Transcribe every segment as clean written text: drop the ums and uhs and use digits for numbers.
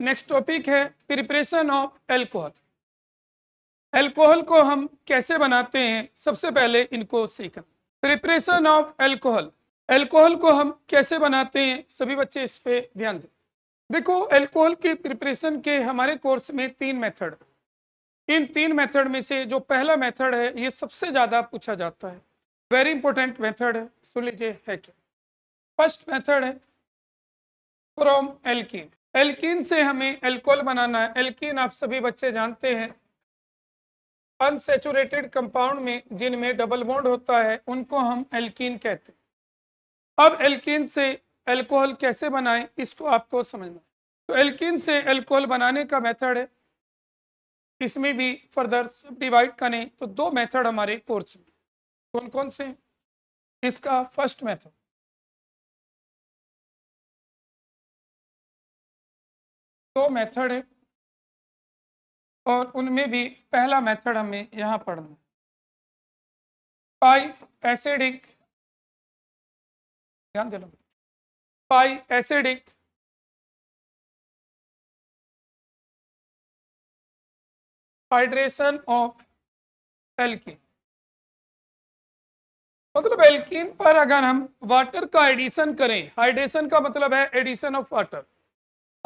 Next topic है preparation of alcohol. Alcohol को हम कैसे बनाते हैं, सबसे पहले इनको सीखना। प्रिपरेशन ऑफ एल्कोहल, एल्कोहल को हम कैसे बनाते हैं, सभी बच्चे इस पे ध्यान दें। देखो, एल्कोहल की प्रिपरेशन के हमारे कोर्स में 3 मेथड, इन 3 मेथड में से जो पहला मेथड है ये सबसे ज्यादा पूछा जाता है, वेरी इंपॉर्टेंट मेथड है, सुन लीजिए है क्या। फर्स्ट मेथड है फ्रॉम एल्कीन। एल्कीन से हमें एल्कोहल बनाना है। एल्कीन आप सभी बच्चे जानते हैं, अनसैचुरेटेड कंपाउंड में जिनमें डबल बॉन्ड होता है उनको हम एल्कीन कहते हैं। अब एल्कीन से एल्कोहल कैसे बनाएं इसको आपको समझना। तो एल्कीन से एल्कोहल बनाने का मेथड है, इसमें भी फर्दर सब डिवाइड करें तो 2 मेथड हमारे कोर्स में। कौन कौन से? इसका फर्स्ट मेथड, दो मेथड है और उनमें भी पहला मेथड हमें यहाँ पढ़ना है, पाई एसिडिक, ध्यान देना, पाई एसिडिक हाइड्रेशन ऑफ एल्कीन। मतलब एल्कीन पर अगर हम वाटर का एडिशन करें, हाइड्रेशन का मतलब है एडिशन ऑफ वाटर,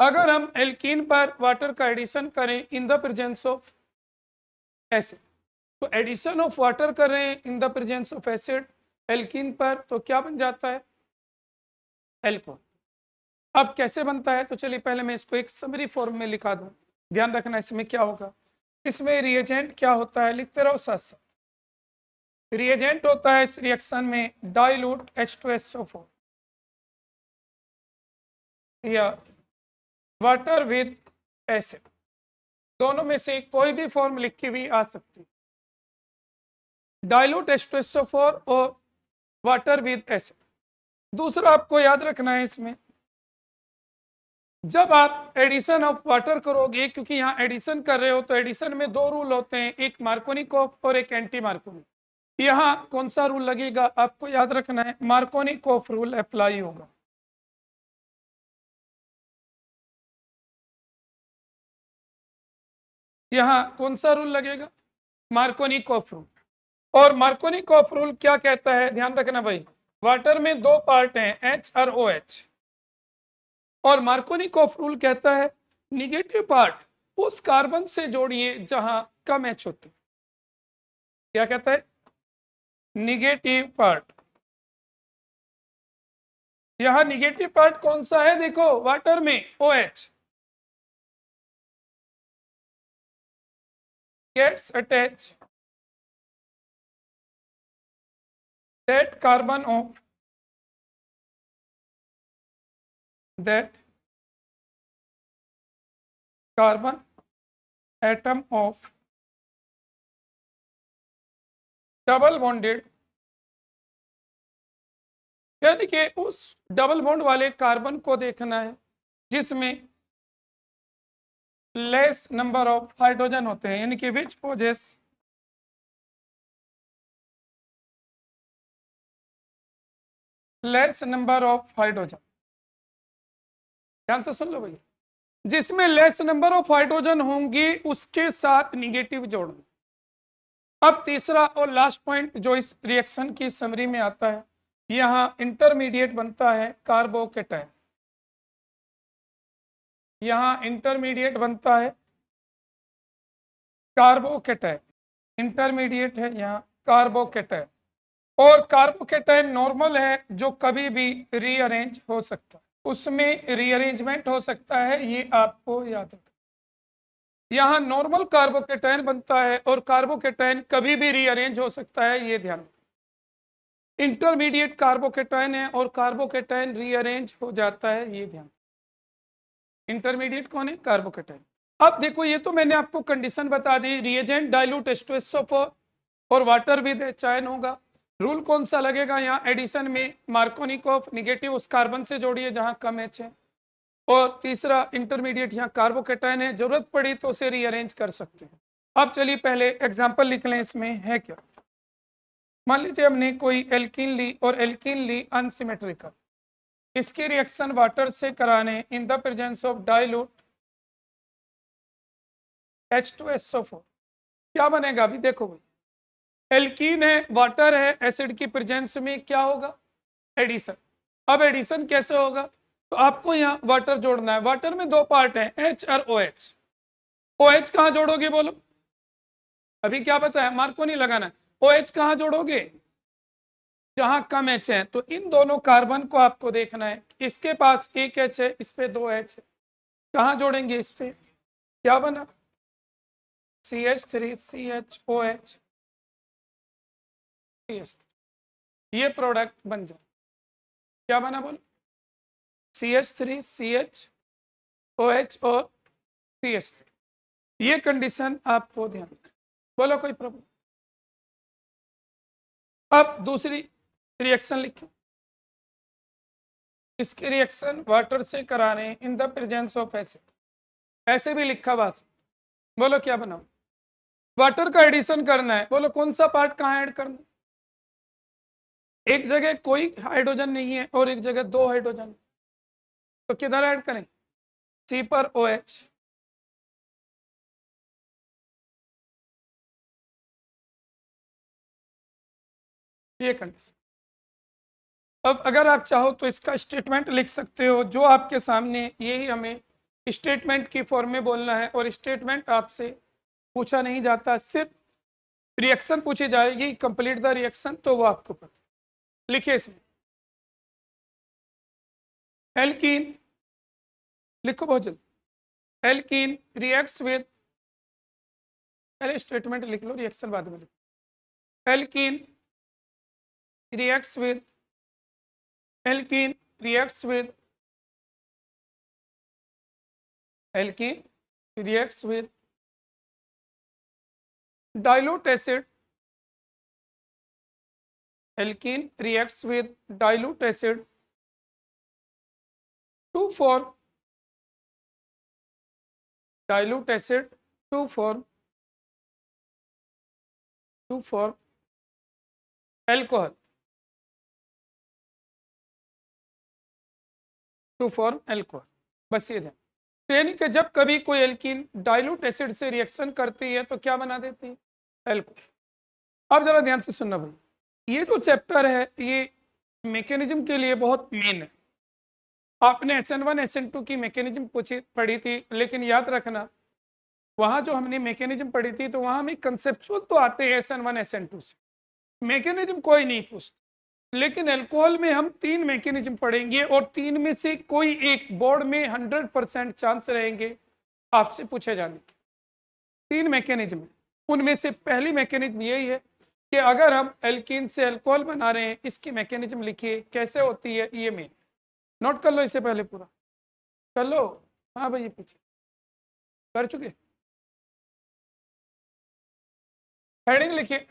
अगर हम एल्कीन पर वाटर का एडिशन करें in the presence of acid, तो एडिशन ऑफ वाटर कर रहे हैं in the presence of acid alkene पर, तो क्या बन जाता है? एल्कोहल। अब कैसे बनता है, तो चलिए पहले मैं इसको एक समरी फॉर्म में लिखा दूं, ध्यान रखना इसमें क्या होगा। इसमें रिएजेंट क्या होता है लिखते रहो साथ साथ। रिएजेंट होता है इस रिएक्शन में डाइल्यूट H2SO4 या वाटर विद एसिड, दोनों में से कोई भी फॉर्म लिखी हुई आ सकती है, डाइल्यूट H2SO4 और वाटर विद एसिड। दूसरा आपको याद रखना है इसमें, जब आप एडिशन ऑफ वाटर करोगे, क्योंकि यहाँ एडिशन कर रहे हो तो एडिशन में 2 रूल होते हैं, एक मार्कोनिकोफ और एक एंटी मार्कोनिक। यहाँ कौन सा रूल लगेगा आपको याद रखना है, मार्कोनिकोफ रूल अप्लाई होगा। यहाँ कौन सा रूल लगेगा? Markovnikov rule. और मार्कोनिकोफ रूल क्या कहता है, ध्यान रखना भाई, वाटर में 2 पार्ट हैं, H और OH, और मार्कोनिकोफ रूल कहता है निगेटिव पार्ट उस कार्बन से जोड़िए जहां कम H होते। क्या कहता है? Negative part. यहां निगेटिव पार्ट कौन सा है, देखो वाटर में OH gets attached that carbon of that carbon atom of double bonded, यानी कि उस डबल बॉन्ड वाले कार्बन को देखना है जिसमें लेस नंबर ऑफ हाइड्रोजन होते हैं, यानी कि which possesses less number of hydrogen. ध्यान से सुन लो भाई, जिसमें लेस नंबर ऑफ हाइड्रोजन होंगी उसके साथ निगेटिव जोड़ना। अब तीसरा और लास्ट पॉइंट जो इस रिएक्शन की समरी में आता है, यहां इंटरमीडिएट बनता है कार्बोकेटाइन। यहां इंटरमीडिएट बनता है कार्बोकेटाइन, इंटरमीडिएट है यहाँ कार्बोकेटाइन, और कार्बोकेटाइन नॉर्मल है जो कभी भी रीअरेंज हो सकता है, उसमें रीअरेंजमेंट हो सकता है, ये आपको याद रखना। यहाँ नॉर्मल कार्बोकेटाइन बनता है और कार्बोकेटाइन कभी भी रीअरेंज हो सकता है, ये ध्यान रखना। इंटरमीडिएट कार्बोकेटाइन है और कार्बोकेटाइन रीअरेंज हो जाता है, ये ध्यान। इंटरमीडिएट कौन है? कार्बोकेटाइन। अब देखो, ये तो मैंने आपको कंडीशन बता दी, रिएजेंट डाइल्यूट H2SO4 और वाटर विद एचायन होगा। रूल कौन सा लगेगा यहाँ एडिशन में? मार्कोनिकोफ, निगेटिव उस कार्बन से जोड़िए जहां कम H है, और तीसरा इंटरमीडिएट यहाँ कार्बोकेटाइन है, जरूरत पड़ी तो उसे रीअरेंज कर सकते हैं। अब चलिए पहले एग्जांपल लिख लें, इसमें है क्या। मान लीजिए हमने कोई एल्कीन ली और एल्कीन ली अनसिमेट्रिकल, इसकी रिएक्शन वाटर से कराने in the presence of dilute H2SO4 क्या बनेगा अभी देखो भाई, एल्कीन है, वाटर है, एसिड की प्रेजेंस में क्या होगा, एडिशन। अब एडिशन कैसे होगा, तो आपको यहाँ वाटर जोड़ना है। वाटर में दो पार्ट है, H और OH। OH कहाँ जोड़ोगे बोलो, अभी क्या पता है, मार्क को नहीं लगाना है। OH कहाँ जोड़ोगे, जहां कम H है। तो इन दोनों कार्बन को आपको देखना है, इसके पास एक H है, इस पे दो H है, कहाँ जोड़ेंगे, इस पे, क्या बना, CH3CHOH, ये प्रोडक्ट बन जाए, क्या बना बोलो, CH3CHOH और CH3। ये कंडीशन आपको ध्यान रखना, बोलो कोई प्रॉब्लम। अब दूसरी रिएक्शन लिखें, इसके रिएक्शन वाटर से करा रहे हैं in the presence of acid, ऐसे भी लिखा बस, बोलो क्या बनाओ, वाटर का एडिशन करना है, बोलो कौन सा पार्ट कहाँ ऐड करना है, एक जगह कोई हाइड्रोजन नहीं है और एक जगह दो हाइड्रोजन, तो किधर ऐड करें, C पर OH, ये कंडीशन। अब अगर आप चाहो तो इसका स्टेटमेंट लिख सकते हो, जो आपके सामने, यही हमें स्टेटमेंट की फॉर्म में बोलना है। और स्टेटमेंट आपसे पूछा नहीं जाता, सिर्फ रिएक्शन पूछी जाएगी, कंप्लीट द रिएक्शन, तो वो आपको पता। लिखिए इसमें, एल्कीन, लिखो बहुत जल्दी, एल्कीन रिएक्ट्स विद, पहले स्टेटमेंट लिख लो, रिएक्शन बाद में लिखो। Alkene reacts with, alkene reacts with, alkene reacts with dilute acid, alkene reacts with dilute acid to form dilute acid to form alcohol, to form alcohol। बस ये ध्यान, तो यानी कि जब कभी कोई एल्कीन डाइल्यूट एसिड से रिएक्शन करती है तो क्या बना देती है, एल्कोहल। अब जरा ध्यान से सुनना भाई, ये जो चैप्टर है ये मैकेनिज्म के लिए बहुत मेन है। आपने SN1 SN2 की मैकेनिज्म पढ़ी थी, लेकिन याद रखना वहां जो हमने मैकेनिज्म पढ़ी थी तो वहां हमें कंसेप्चुअल तो आते हैं SN1 SN2 से, मैकेनिज्म कोई नहीं पूछता। लेकिन अल्कोहल में हम तीन मैकेनिज्म पढ़ेंगे और तीन में से कोई एक बोर्ड में 100% चांस रहेंगे आपसे पूछे जाने के। तीन मैकेनिज्म, उनमें से पहली मैकेनिज्म यही है कि अगर हम एल्कीन से अल्कोहल बना रहे हैं, इसकी मैकेनिज्म लिखिए कैसे होती है, ये मेन नोट कर लो, इससे पहले पूरा कर लो। हाँ भाई पीछे कर चुके, हेडिंग लिखिए,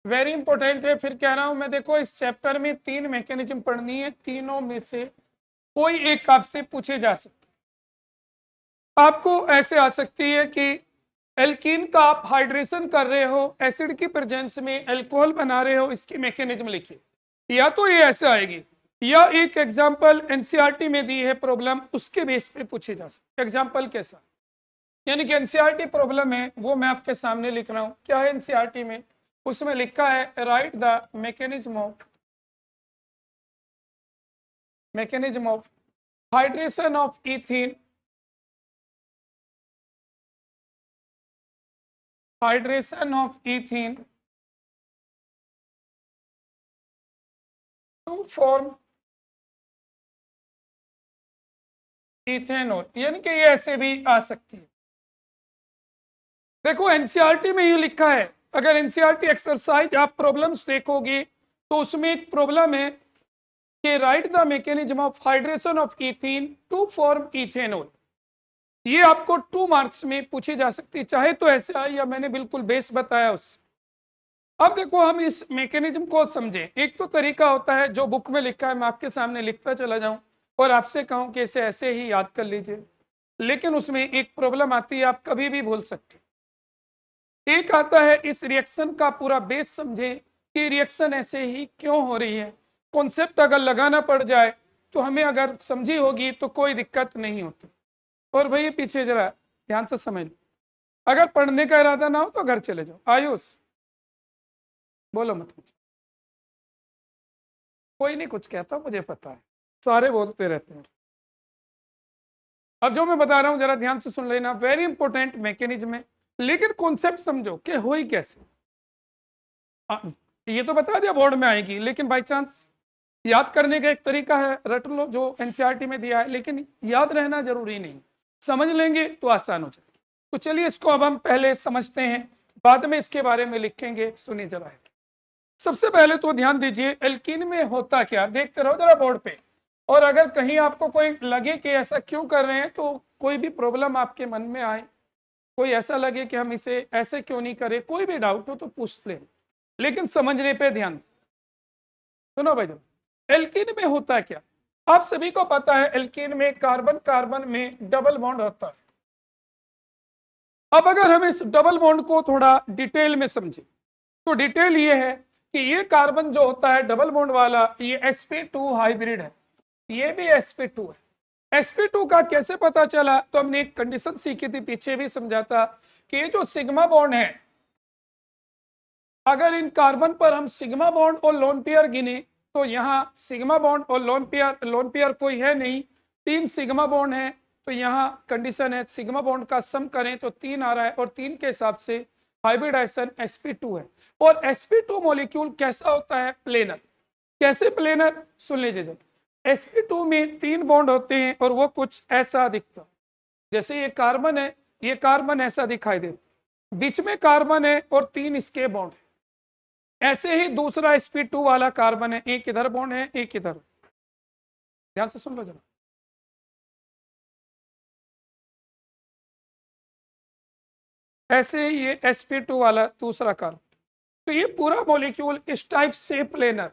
वेरी इंपॉर्टेंट है। फिर कह रहा हूं मैं, देखो इस चैप्टर में तीन मैकेनिज्म पढ़नी है, तीनों में से कोई एक आपसे पूछे जा सकते। आपको ऐसे आ सकती है कि एल्कीन का आप हाइड्रेशन कर रहे हो, एसिड की प्रेजेंस में अल्कोहल बना रहे हो, इसकी मैकेनिज्म लिखिए। या तो ये ऐसे आएगी, या एक एग्जांपल एनसीईआरटी में दी है प्रॉब्लम, उसके बेस पे पूछे जा सकते। एग्जांपल कैसा, यानी कि एनसीईआरटी प्रॉब्लम है वो मैं आपके सामने लिख रहा हूं। क्या है एनसीईआरटी में, उसमें लिखा है write the mechanism of hydration of ethene, hydration of ethene to form ethanol, यानी कि ये ऐसे भी आ सकती है। देखो एनसीईआरटी में ये लिखा है, अगर एनसीईआरटी एक्सरसाइज आप प्रॉब्लम्स देखोगे तो उसमें एक प्रॉब्लम है कि write the mechanism of hydration of ethene to form ethanol. ये आपको 2 मार्क्स में पूछी जा सकती है, चाहे तो ऐसे आए या मैंने बिल्कुल बेस बताया उससे। अब देखो हम इस मैकेनिज्म को समझें। एक तो तरीका होता है जो बुक में लिखा है, मैं आपके सामने लिखता चला जाऊं और आपसे कहूं कि इसे ऐसे ही याद कर लीजिए, लेकिन उसमें एक प्रॉब्लम आती है, आप कभी भी भूल सकते। एक आता है इस रिएक्शन का पूरा बेस समझें कि रिएक्शन ऐसे ही क्यों हो रही है। कॉन्सेप्ट अगर लगाना पड़ जाए तो हमें अगर समझी होगी तो कोई दिक्कत नहीं होती। और भैया पीछे जरा ध्यान से समझ लो, अगर पढ़ने का इरादा ना हो तो घर चले जाओ। आयुष बोलो मत कुछ, कोई नहीं कुछ कहता, मुझे पता है, सारे बोलते रहते हैं। अब जो मैं बता रहा हूं जरा ध्यान से सुन लेना, वेरी इंपॉर्टेंट मैकेनिज्म है, लेकिन कॉन्सेप्ट समझो कि हो ही कैसे। ये तो बता दिया बोर्ड में आएगी, लेकिन बाई चांस याद करने का एक तरीका है, रट लो जो एनसीईआरटी में दिया है, लेकिन याद रहना जरूरी नहीं, समझ लेंगे तो आसान हो जाएगी। तो चलिए इसको अब हम पहले समझते हैं, बाद में इसके बारे में लिखेंगे। सुनिए जरा, सबसे पहले तो ध्यान दीजिए एल्कीन में होता क्या, देखते रहो जरा बोर्ड पे, और अगर कहीं आपको कोई लगे कि ऐसा क्यों कर रहे हैं, तो कोई भी प्रॉब्लम आपके मन में आए, कोई ऐसा लगे कि हम इसे ऐसे क्यों नहीं करें, कोई भी डाउट हो तो पूछ लें, लेकिन समझने पे ध्यान। सुनो भाई, एल्कीन में होता क्या, आप सभी को पता है एल्कीन में कार्बन कार्बन में डबल बॉन्ड होता है। अब अगर हम इस डबल बॉन्ड को थोड़ा डिटेल में समझें, तो डिटेल ये है कि ये कार्बन जो होता है डबल बॉन्ड वाला, ये sp2 हाइब्रिड है, ये भी sp2 है। sp2 का कैसे पता चला, तो हमने एक कंडीशन सीखी थी, पीछे भी समझा था कि ये जो सिग्मा बॉन्ड है, अगर इन कार्बन पर हम सिग्मा बॉन्ड और लोन पेयर गिने, तो यहाँ सिग्मा बॉन्ड और लोन पेयर कोई है नहीं, 3 सिग्मा बॉन्ड है, तो यहाँ कंडीशन है सिग्मा बॉन्ड का सम करें तो 3 आ रहा है, और 3 के हिसाब से हाइब्रिडाइजेशन sp2 है। और sp2 मॉलिक्यूल कैसा होता है, प्लेनर। कैसे प्लेनर, सुन लीजिए, जब sp2 में 3 बॉन्ड होते हैं और वो कुछ ऐसा दिखता, जैसे ये कार्बन है, ये कार्बन ऐसा दिखाई देता, बीच में कार्बन है और 3 इसके बॉन्ड है। ऐसे ही दूसरा sp2 वाला कार्बन है, एक इधर बॉन्ड है, एक इधर। ध्यान से सुन लो जरा, ऐसे ही ये sp2 वाला दूसरा कार्बन। तो ये पूरा मॉलिक्यूल इस टाइप से प्लेनर,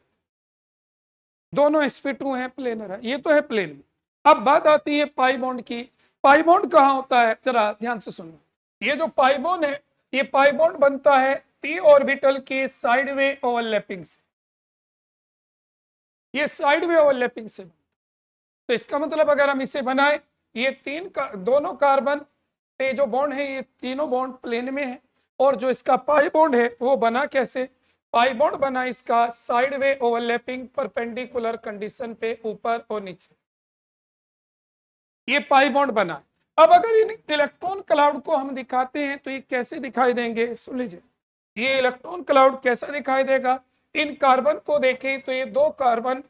दोनों sp2 है, प्लेनर है, ये तो है प्लेन। अब बात आती है पाई बॉन्ड की। पाई बॉन्ड कहाँ होता है, जरा ध्यान से सुनो, ये जो पाई बॉन्ड है, ये पाई बॉन्ड बनता है p ऑर्बिटल के साइडवे ओवरलैपिंग से, ये साइडवे ओवरलैपिंग से। तो इसका मतलब अगर हम इसे बनाए, ये दोनों कार्बन पे जो बॉन्ड है, ये तीनों बॉन्ड प्लेन में है, और जो इसका पाई बॉन्ड है वो बना कैसे, पाई बॉन्ड बना इसका साइडवे ओवरलैपिंग परपेंडिकुलर कंडीशन पे, ऊपर और नीचे, ये पाई बॉन्ड बना। अब अगर इन इलेक्ट्रॉन क्लाउड को हम दिखाते हैं तो ये कैसे दिखाई देंगे, सुन लीजिए, ये इलेक्ट्रॉन क्लाउड कैसा दिखाई देगा, इन कार्बन को देखें तो ये 2 कार्बन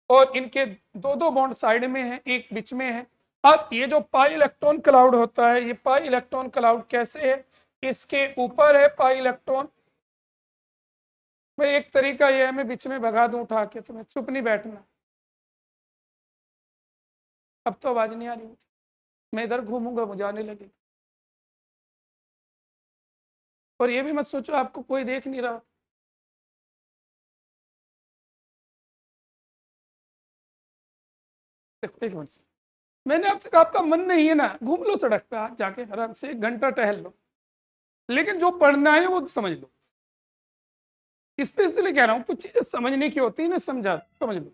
और इनके 2 बॉन्ड साइड में है, एक बीच में है। अब ये जो पाई इलेक्ट्रॉन क्लाउड होता है, ये पाई इलेक्ट्रॉन क्लाउड कैसे है, इसके ऊपर है पाई इलेक्ट्रॉन। भाई एक तरीका ये है, मैं बीच में भगा दूं उठा के, तुम्हें चुप नहीं बैठना। अब तो आवाज नहीं आ रही, मैं इधर घूमूंगा मुझे आने लगे। और ये भी मत सोचो आपको कोई देख नहीं रहा। देखो एक मिनट, मैंने आपसे कहा आपका मन नहीं है ना, घूम लो सड़क पे, आज जाके आराम से 1 घंटा टहल लो, लेकिन जो पढ़ना है वो समझ लो। इसलिए कह रहा हूं, कुछ चीजें समझने की होती है ना, समझ लो।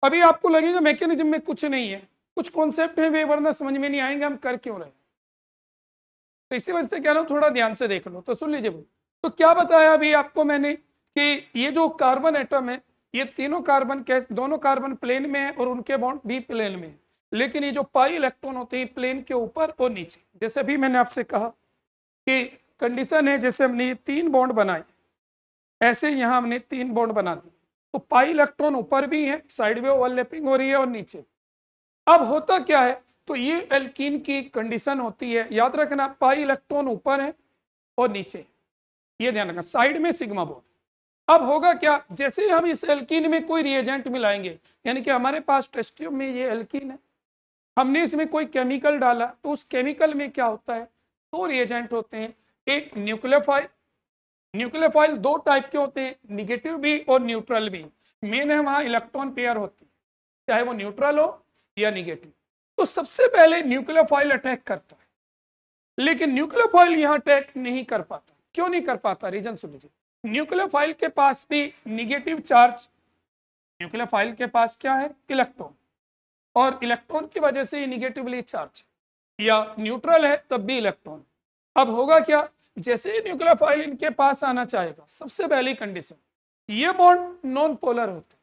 अभी आपको लगेगा मैकेनिज्म में कुछ नहीं है, कुछ कॉन्सेप्ट है वे वरना समझ में नहीं आएंगे, हम कर क्यों रहे। तो इसी वजह से कह रहा हूं थोड़ा ध्यान से देख लो। तो सुन लीजिए, तो क्या बताया अभी आपको मैंने कि ये जो कार्बन एटम है, ये तीनों कार्बन के दोनों कार्बन प्लेन में है और उनके बॉन्ड भी प्लेन में है, लेकिन ये जो पाई इलेक्ट्रॉन होते हैं प्लेन के ऊपर और नीचे। जैसे भी मैंने आपसे कहा कि कंडीशन है, जैसे हमने 3 बॉन्ड बनाए, ऐसे यहां हमने 3 बॉन्ड बना दिए, तो पाई इलेक्ट्रॉन ऊपर भी है, साइडवे ओवरलैपिंग हो रही है, और नीचे। अब होता क्या है, तो ये एल्कीन की कंडीशन होती है, याद रखना, पाई इलेक्ट्रॉन ऊपर है और नीचे, ये ध्यान रखना, साइड में सिग्मा बॉन्ड। अब होगा क्या, जैसे हम इस एल्कीन में कोई रिएजेंट मिलाएंगे, यानी कि हमारे पास टेस्ट ट्यूब में ये एल्कीन है, हमने इसमें कोई केमिकल डाला, तो उस केमिकल में क्या होता है, 2 रिएजेंट होते हैं, एक न्यूक्लियोफाइल। न्यूक्लियोफाइल 2 टाइप के होते हैं, निगेटिव भी और न्यूट्रल भी। मेन है वहां इलेक्ट्रॉन पेयर होती है, चाहे वो न्यूट्रल हो या निगेटिव। तो सबसे पहले न्यूक्लियोफाइल अटैक करता है, लेकिन न्यूक्लियोफाइल यहां अटैक नहीं कर पाता। क्यों नहीं कर पाता, रीजन सुन लीजिए। न्यूक्लियोफाइल के पास भी निगेटिव चार्ज, न्यूक्लियोफाइल के पास क्या है, इलेक्ट्रॉन, और इलेक्ट्रॉन की वजह से ये निगेटिवली चार्ज। या न्यूट्रल है तब भी इलेक्ट्रॉन। अब होगा क्या, जैसे ही न्यूक्लियोफाइल इनके पास आना चाहेगा, सबसे पहली कंडीशन, ये बॉन्ड नॉन पोलर होते हैं।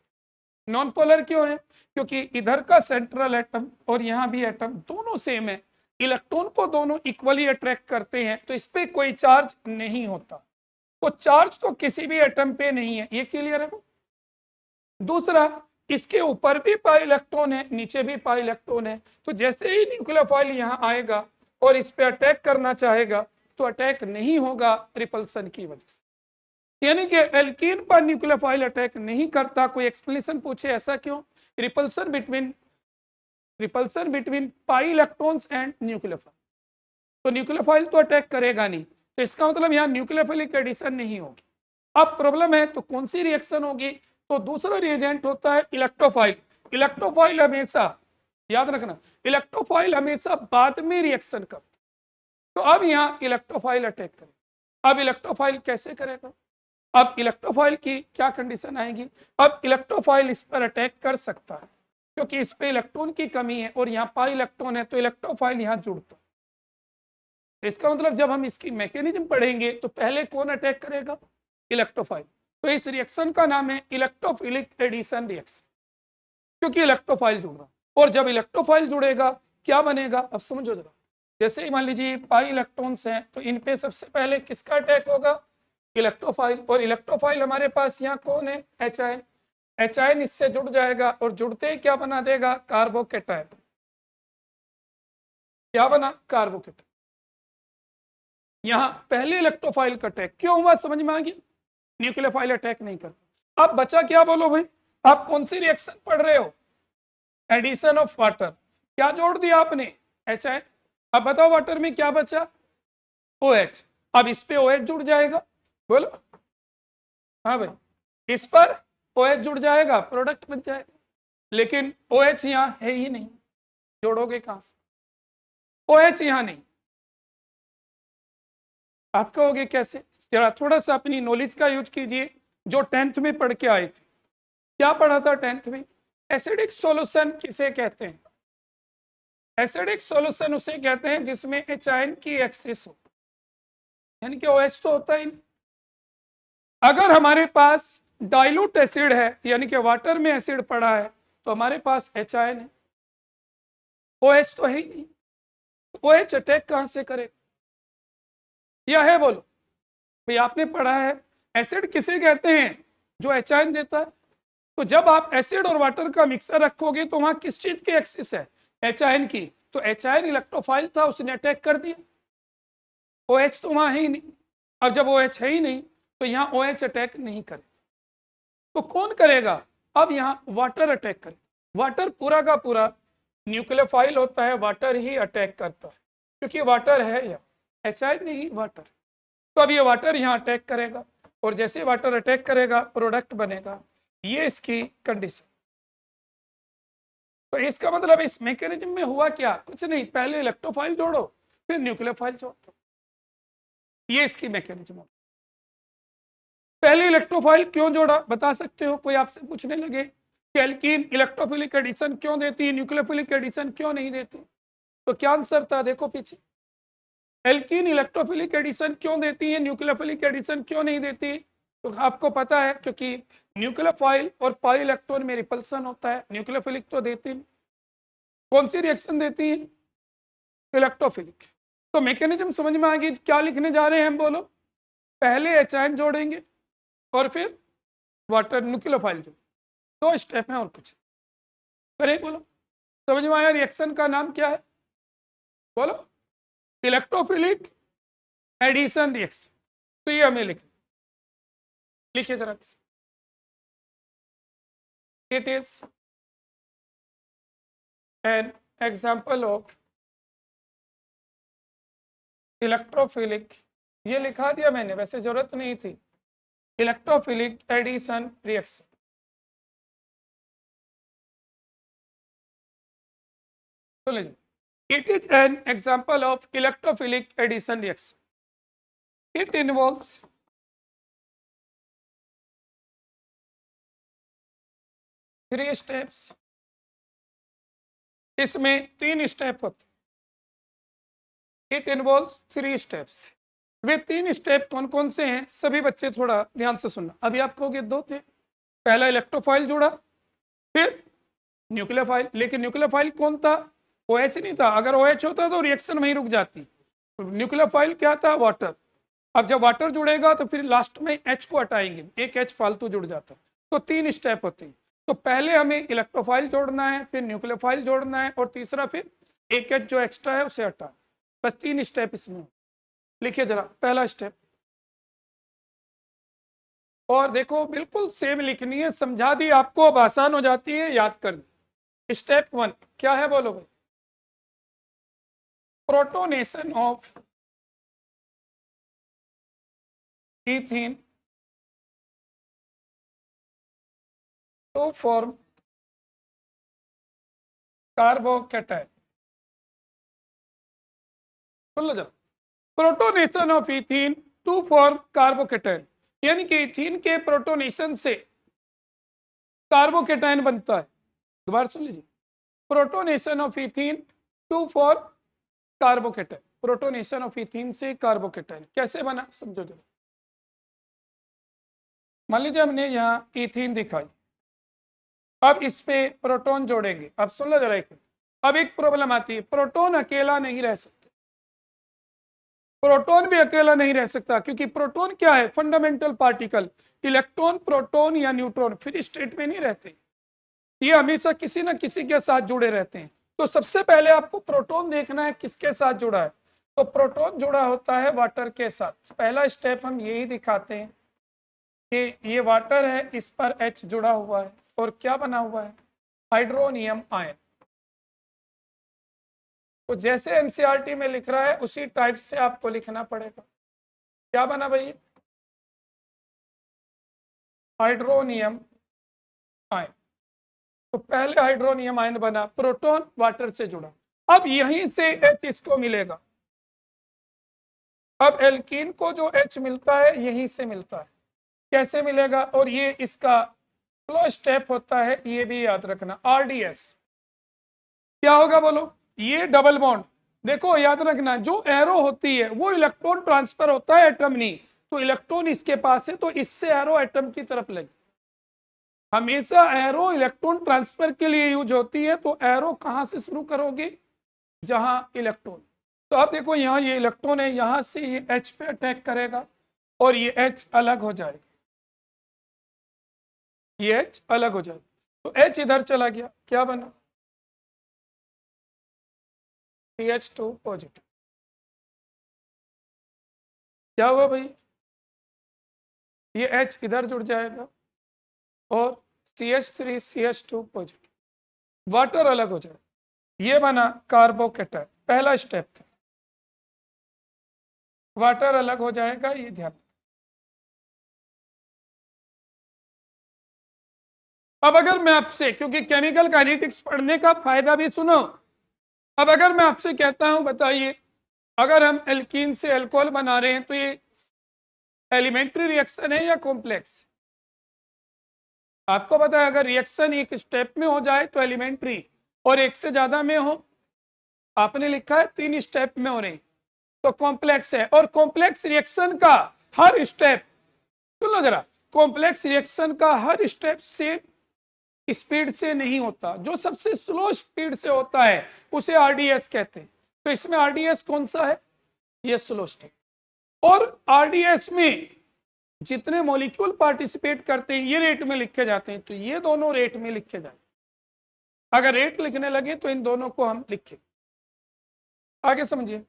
नॉन पोलर क्यों है, क्योंकि इधर का सेंट्रल एटम और यहाँ भी एटम दोनों सेम है, इलेक्ट्रॉन को दोनों इक्वली अट्रैक्ट करते हैं, तो इस पे कोई चार्ज नहीं होता। तो चार्ज तो किसी भी एटम पे नहीं है, ये क्लियर है। दूसरा, इसके ऊपर भी पाई इलेक्ट्रॉन है, नीचे भी पाई इलेक्ट्रॉन है, तो जैसे ही न्यूक्लियोफाइल यहाँ आएगा और इस पे अटैक करना चाहेगा तो अटैक नहीं होगा रिपल्सन की वजह से। यानी कि एल्कीन पर न्यूक्लियोफाइल अटैक नहीं करता। कोई एक्सप्लेनेशन पूछे ऐसा क्यों? Repulsion between pi electrons and nucleophile, तो न्यूक्लियोफाइल तो अटैक करेगा नहीं, तो इसका मतलब यहाँ न्यूक्लियोफिलिक एडिशन नहीं होगी। अब प्रॉब्लम है तो कौन सी रिएक्शन होगी, तो दूसरा रिएजेंट होता है इलेक्ट्रोफाइल। इलेक्ट्रोफाइल हमेशा याद रखना, इलेक्ट्रोफाइल हमेशा बाद में रिएक्शन करता। तो अब यहाँ इलेक्ट्रोफाइल अटैक करेगा। अब इलेक्ट्रोफाइल कैसे करेगा, अब इलेक्ट्रोफाइल की क्या कंडीशन आएगी, अब इलेक्ट्रोफाइल इस पर अटैक कर सकता है क्योंकि इस पे इलेक्ट्रॉन की कमी है और यहाँ पाई इलेक्ट्रॉन है, तो इलेक्ट्रोफाइल यहाँ जुड़ता है। इसका मतलब जब हम इसकी मैकेनिज्म पढ़ेंगे तो पहले कौन अटैक करेगा, इलेक्ट्रोफाइल। तो इस रिएक्शन का नाम है इलेक्ट्रोफिलिक एडिशन रिएक्शन, क्योंकि इलेक्ट्रोफाइल जुड़ रहा है। और जब इलेक्ट्रोफाइल जुड़ेगा क्या बनेगा, अब समझो जरा। जैसे ही मान लीजिए पाई इलेक्ट्रॉन्स हैं तो इन पे सबसे पहले किसका अटैक होगा, इलेक्ट्रोफाइल। और इलेक्ट्रोफाइल हमारे पास यहाँ कौन है, एच आयन। एच आयन इससे जुड़ जाएगा और जुड़ते ही क्या बना देगा, कार्बोकेटायन। क्या बना, कार्बोकेटायन। यहाँ पहले इलेक्ट्रोफाइल का अटैक क्यों हुआ, समझ में आ गया। न्यूक्लियोफाइल अटैक नहीं करता। अब बचा क्या, बोलो भाई, आप कौन सी रिएक्शन पढ़ रहे हो, एडिशन ऑफ वाटर। क्या जोड़ दिया आपने, एच आयन। अब बताओ वाटर में क्या बचा, ओ एच। अब इस पे ओ एच जुड़ जाएगा, बोलो। हाँ भाई, इस पर ओ एच जुड़ जाएगा, प्रोडक्ट बन जाएगा। लेकिन ओ एच यहाँ है ही नहीं, जोड़ोगे कहां से, ओ एच यहाँ नहीं, आप कहोगे कैसे। जरा थोड़ा सा अपनी नॉलेज का यूज कीजिए, जो 10th में पढ़ के आए थे। क्या पढ़ा था 10th में, एसिडिक सॉल्यूशन किसे कहते हैं, एसिडिक सॉल्यूशन उसे कहते हैं जिसमें एच आयन की एक्सिस हो, यानी कि OH तो होता ही नहीं। अगर हमारे पास डाइल्यूट एसिड है, यानी कि वाटर में एसिड पड़ा है, तो हमारे पास एच आयन है, OH तो है ही नहीं। OH अटैक कहां से करे, या है, बोलो भाई। आपने पढ़ा है एसिड किसे कहते हैं, जो एच आयन देता है। तो जब आप एसिड और वाटर का मिक्सर रखोगे तो वहां किस चीज की एक्सिस है, एच आयन की। तो एच आयन इलेक्ट्रोफाइल था, उसने अटैक कर दिया। OH तो वहां है ही नहीं। अब जब OH है ही नहीं तो यहाँ OH अटैक नहीं करे, तो कौन करेगा, अब यहाँ वाटर अटैक करे। वाटर पूरा का पूरा न्यूक्लियोफाइल होता है, वाटर ही अटैक करता है क्योंकि वाटर है या एच आयन नहीं वाटर। तो अब ये वाटर यहाँ अटैक करेगा और जैसे वाटर अटैक करेगा प्रोडक्ट बनेगा, ये इसकी कंडीशन। तो इसका मतलब इस मैकेनिज्म में हुआ क्या, कुछ नहीं, पहले इलेक्ट्रोफाइल जोड़ो फिर न्यूक्लियोफाइल जोड़ो, ये इसकी मैकेनिज्म हो। पहले इलेक्ट्रोफाइल क्यों जोड़ा, बता सकते हो, कोई आपसे पूछने लगे कि एल्कीन इलेक्ट्रोफिलिक एडिशन क्यों देती है, न्यूक्लियोफिलिक एडिशन क्यों नहीं देती, तो क्या आंसर था, देखो पीछे। एल्कीन इलेक्ट्रोफिलिक एडिशन क्यों देती है, न्यूक्लियोफिलिक एडिशन क्यों नहीं देती, तो आपको पता है क्योंकि न्यूक्लियोफाइल और पाई इलेक्ट्रॉन में रिपल्सन होता है, न्यूक्लियोफिलिक तो देती नहीं। कौन सी रिएक्शन देती है, इलेक्ट्रोफिलिक। तो मैकेनिज्म समझ में आ गई, क्या लिखने जा रहे हैं हम, बोलो। पहले एच आयन जोड़ेंगे और फिर वाटर न्यूक्लियोफाइल जोड़, दो स्टेप है और कुछ करें, बोलो। समझ में आया, रिएक्शन का नाम क्या है, बोलो, इलेक्ट्रोफिलिक एडिशन रिएक्शन। तो ये हमें लिखिए जरा, it is an example of electrophilic, ये लिखा दिया मैंने, वैसे जरूरत नहीं थी, इलेक्ट्रोफिलिक एडिशन रिएक्शन। तो लीजिए, it is an example of electrophilic addition reaction. It involves three steps. इसमें 3 स्टेप होते, it involves 3 steps. Way 3 step कौन कौन से हैं, सभी बच्चे थोड़ा ध्यान से सुनना। अभी आप कहोगे 2 थे, पहला इलेक्ट्रोफाइल जुड़ा, फिर न्यूक्लियोफाइल। लेकिन न्यूक्लियोफाइल कौन था? OH नहीं था। अगर OH होता तो रिएक्शन वहीं रुक जाती। तो न्यूक्लियोफाइल क्या था? वाटर। अब जब वाटर जुड़ेगा तो फिर लास्ट में H को हटाएंगे, एक H फालतू जुड़ जाता है। तो 3 स्टेप होते हैं। तो पहले हमें इलेक्ट्रोफाइल जोड़ना है, फिर न्यूक्लियोफाइल जोड़ना है, और तीसरा फिर एक H जो एक्स्ट्रा है उसे हटा। बस 3 स्टेप इसमें। लिखिए जरा पहला स्टेप, और देखो बिल्कुल सेम लिखनी है, समझा दी आपको, अब आसान हो जाती है याद करनी। स्टेप 1 क्या है बोलो भाई? Protonation of ethene to form carbocation. सुन लो जरा, protonation of ethene to form carbocation, यानी कि इथीन के प्रोटोनेशन से कार्बोकेटाइन बनता है। दोबारा सुन लीजिए, protonation of ethene to form carbocation. Protonation of ethene से कार्बोकेटाइन कैसे बना, समझो जरा। मान लीजिए हमने यहाँ इथीन दिखाई, अब इस पे प्रोटॉन जोड़ेंगे। अब सुन लो जरा एक, अब एक प्रॉब्लम आती है, प्रोटॉन अकेला नहीं रह सकता। प्रोटॉन भी अकेला नहीं रह सकता, क्योंकि प्रोटॉन क्या है? Fundamental particle. इलेक्ट्रॉन, प्रोटॉन या न्यूट्रॉन फ्री स्टेट में नहीं रहते, ये हमेशा किसी न किसी के साथ जुड़े रहते हैं। तो सबसे पहले आपको प्रोटॉन देखना है किसके साथ जुड़ा है। तो प्रोटॉन जुड़ा होता है वाटर के साथ। पहला स्टेप हम यही दिखाते हैं कि ये वाटर है, इस पर H जुड़ा हुआ है, और क्या बना हुआ है? Hydronium ion. तो जैसे एनसीईआरटी में लिख रहा है उसी टाइप से आपको लिखना पड़ेगा। क्या बना भाई? Hydronium ion. तो पहले हाइड्रोनियम आयन बना, प्रोटॉन वाटर से जुड़ा। अब यहीं से H इसको मिलेगा। अब एल्कीन को जो H मिलता है यहीं से मिलता है। कैसे मिलेगा? और ये इसका फ्लो स्टेप होता है, ये भी याद रखना, RDS। क्या होगा बोलो? ये डबल बॉन्ड, देखो याद रखना, जो एरो होती है वो इलेक्ट्रॉन ट्रांसफर होता है, एटम नहीं। तो इलेक्ट्रॉन इसके पास है, तो इससे एरो एटम की तरफ लगी। हमेशा एरो इलेक्ट्रॉन ट्रांसफर के लिए यूज होती है। तो एरो कहां से शुरू करोगे? जहां इलेक्ट्रॉन। तो आप देखो यहाँ ये इलेक्ट्रॉन है, यहां से ये H पे अटैक करेगा, और ये H अलग हो जाएगा, ये H अलग हो जाएगा। तो H इधर चला गया, क्या बना? CH2 positive. क्या हुआ भाई? ये H इधर जुड़ जाएगा, और CH3 CH2 पॉजिटिव, वाटर अलग हो जाएगा। ये बना कार्बोकेटाइन। पहला स्टेप था, वाटर अलग हो जाएगा, ये ध्यान। अब अगर मैं आपसे, क्योंकि केमिकल काइनेटिक्स पढ़ने का फायदा भी सुनो, अब अगर मैं आपसे कहता हूं बताइए, अगर हम एल्कीन से अल्कोहल बना रहे हैं तो ये एलिमेंट्री रिएक्शन है या कॉम्प्लेक्स? आपको पता है अगर रिएक्शन एक स्टेप में हो जाए तो एलिमेंट्री, और एक से ज्यादा में हो, आपने लिखा है 3 स्टेप में हो रही, तो कॉम्प्लेक्स है। और कॉम्प्लेक्स रिएक्शन का हर स्टेप, सुन लो जरा, कॉम्प्लेक्स रिएक्शन का हर स्टेप से स्पीड से नहीं होता, जो सबसे स्लो स्पीड से होता है उसे RDS कहते हैं। तो इसमें RDS कौन सा है? ये स्लो स्टेप। और RDS में जितने मॉलिक्यूल पार्टिसिपेट करते हैं ये रेट में लिखे जाते हैं, तो ये दोनों रेट में लिखे जाते हैं। अगर रेट लिखने लगे तो इन दोनों को हम लिखें। आगे समझिए,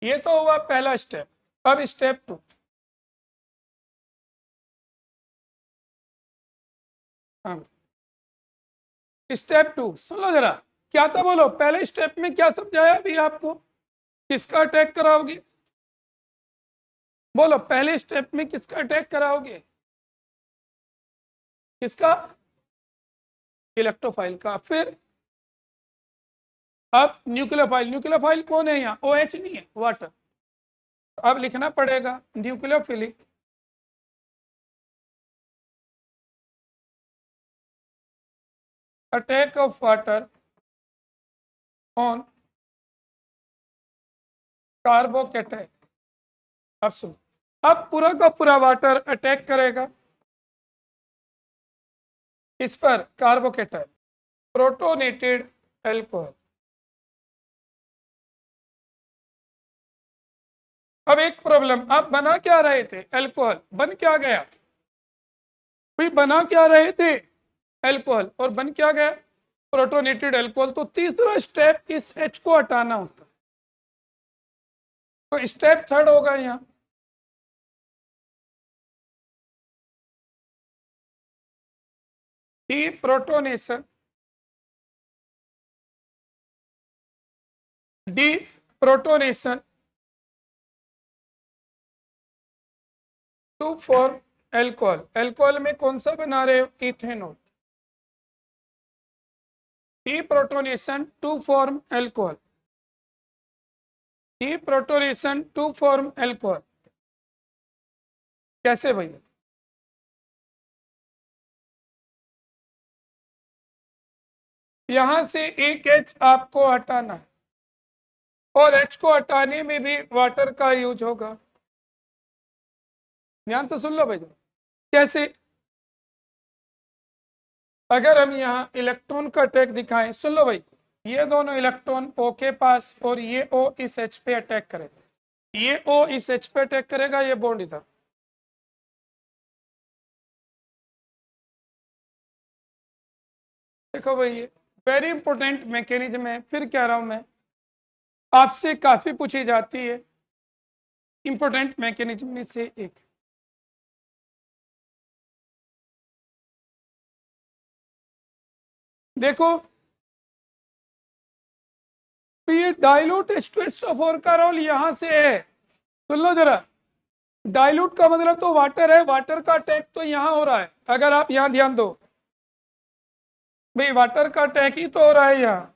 ये तो हुआ पहला स्टेप। अब स्टेप 2, हाँ स्टेप 2 सुन लो जरा, क्या था बोलो? पहले स्टेप में क्या समझाया अभी आपको? किसका अटैक कराओगे? बोलो, पहले स्टेप में किसका अटैक कराओगे? किसका? इलेक्ट्रोफाइल का। फिर अब न्यूक्लियोफाइल। न्यूक्लियोफाइल कौन है यहाँ? OH नहीं है, वाटर। अब लिखना पड़ेगा nucleophilic attack of water on carbocation. अब सुनो, अब पूरा का पूरा वाटर अटैक करेगा इस पर कार्बोकेटाइन, प्रोटोनेटेड एल्कोहल। अब एक प्रॉब्लम, आप बना क्या रहे थे? एल्कोहल। बन क्या गया भाई? बना क्या रहे थे? एल्कोहल। और बन क्या गया? Protonated alcohol. तो तीसरा स्टेप इस H को हटाना होता है। तो स्टेप थर्ड होगा यहाँ deprotonation, deprotonation to form alcohol. Alcohol में कौन सा बना रहे हो? Ethanol. Deprotonation to form alcohol, deprotonation to form alcohol. कैसे भैया? यहां से एक H आपको हटाना है और H को हटाने में भी वाटर का यूज होगा। ध्यान से सुन लो भैया। कैसे? अगर हम यहाँ इलेक्ट्रॉन का अटैक दिखाएं, सुन लो भाई, ये दोनों इलेक्ट्रॉन O के पास और ये O इस H पे अटैक करेगा, ये O इस H पे अटैक करेगा, ये बॉन्ड इधर। देखो भाई, ये वेरी इंपॉर्टेंट मैकेनिज्म है, फिर कह रहा हूं मैं, आपसे काफी पूछी जाती है, इंपॉर्टेंट मैकेनिज्म में से एक। देखो, तो ये डाइल्यूट H2SO4 का रोल यहां से है। सुन लो जरा, डाइल्यूट का मतलब तो वाटर है, वाटर का अटैक तो यहां हो रहा है। अगर आप यहां ध्यान दो भाई, वाटर का अटैक ही तो हो रहा है यहाँ।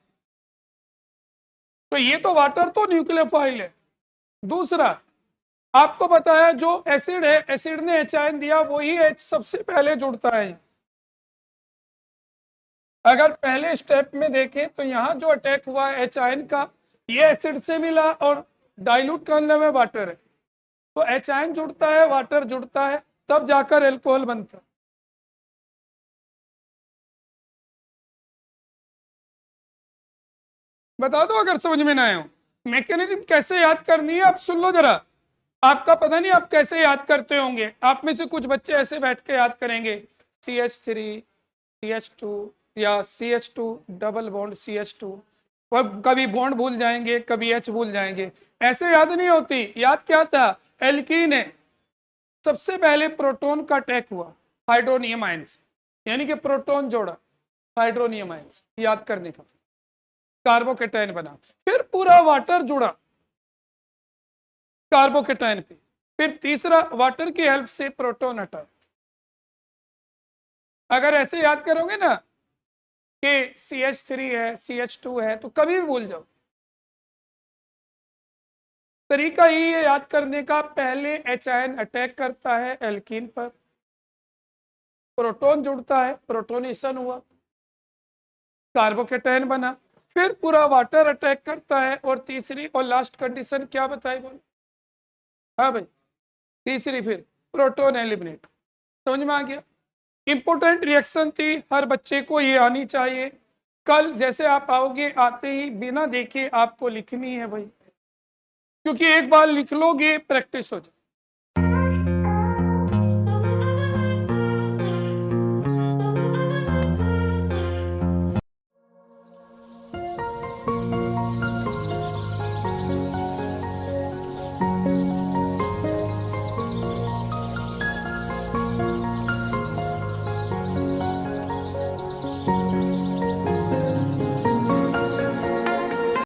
तो ये तो वाटर तो न्यूक्लियोफाइल है। दूसरा, आपको पता है जो एसिड है, एसिड ने H आयन दिया, वही H सबसे पहले जुड़ता है। अगर पहले स्टेप में देखें तो यहाँ जो अटैक हुआ है H आयन का, ये एसिड से मिला और डाइल्यूट करने में वाटर है, तो H आयन जुड़ता है, वाटर जुड़ता है, तब जाकर एल्कोहल बनता है। बता दो अगर समझ में ना आए हो। मैकेनिज्म कैसे याद करनी है आप सुन लो जरा। आपका पता नहीं आप कैसे याद करते होंगे, आप में से कुछ बच्चे ऐसे बैठ के याद करेंगे CH3 CH2 या CH2 डबल बॉन्ड CH2, और कभी बॉन्ड भूल जाएंगे, कभी H भूल जाएंगे। ऐसे याद नहीं होती। याद क्या था? एल्कीन है, सबसे पहले प्रोटॉन का अटैक हुआ हाइड्रोनियम आयन से, यानी कि प्रोटॉन जोड़ा हाइड्रोनियम आयन से, याद करने का, कार्बोकेटाइन बना, फिर पूरा वाटर जुड़ा कार्बोकेटाइन पे, फिर तीसरा वाटर की हेल्प से प्रोटॉन हटा। अगर ऐसे याद करोगे ना कि CH3 है CH2 है, तो कभी भी भूल जाओ। तरीका ही है याद करने का, पहले H आयन अटैक करता है एल्कीन पर, प्रोटॉन जुड़ता है, प्रोटोनेशन हुआ, कार्बोकेटाइन बना, फिर पूरा वाटर अटैक करता है, और तीसरी और लास्ट कंडीशन क्या बताई बोलो? हाँ भाई, तीसरी फिर प्रोटॉन एलिमिनेट। समझ में आ गया? इंपॉर्टेंट रिएक्शन थी, हर बच्चे को ये आनी चाहिए। कल जैसे आप आओगे, आते ही बिना देखे आपको लिखनी है भाई, क्योंकि एक बार लिख लोगे प्रैक्टिस हो जाए।